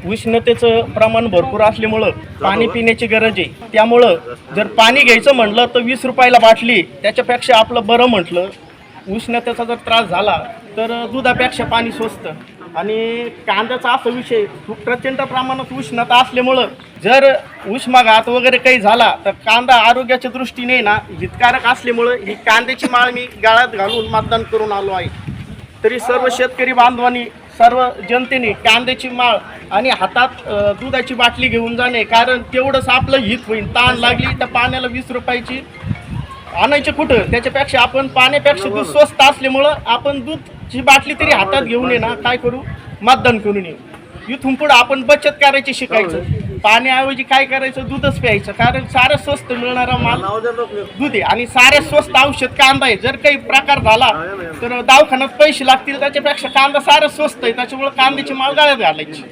उष्णतेचं प्रमाण भरपूर असल्यामुळं पाणी पिण्याची गरज आहे। त्यामुळं जर पाणी घ्यायचं म्हटलं तर 20 रुपयाला बाटली, त्याच्यापेक्षा आपलं बरं म्हटलं उष्णतेचा जर त्रास झाला तर दुधापेक्षा पाणी स्वस्त। आणि कांद्याचा असा विषय खूप प्रचंड प्रमाणात उष्णता असल्यामुळं जर उष्माघात वगैरे काही झाला तर कांदा आरोग्याच्या दृष्टीने ना हितकारक असल्यामुळं ही कांद्याची माळ मी गाळ्यात घालून मतदान करून आलो आहे। तरी सर्व शेतकरी बांधवांनी, सर्व जनतेने कांद्याची माळ आणि हातात दुधाची बाटली घेऊन जाणे, कारण तेवढंच आपलं हित होईल। ताण लागली तर पाण्याला 20 रुपयाची आणायचे कुठं, त्याच्यापेक्षा आपण पाण्यापेक्षा दूध स्वस्त असल्यामुळं आपण दूधची बाटली तरी हातात घेऊन ये ना, काय करू, मतदान करून येऊ। इथून पुढं आपण बचत करायची शिकायचं, पाण्याऐवजी काय करायचं, दूधच प्यायचं, कारण सारं स्वस्त मिळणारा माल दूध आहे आणि सारे स्वस्त औषध कांदा आहे। जर काही प्रकार झाला तर दवाखान्यात पैसे लागतील, त्याच्यापेक्षा कांदा सारं स्वस्त आहे, त्याच्यामुळे कांद्याची माळ गाळ्यात घालायची।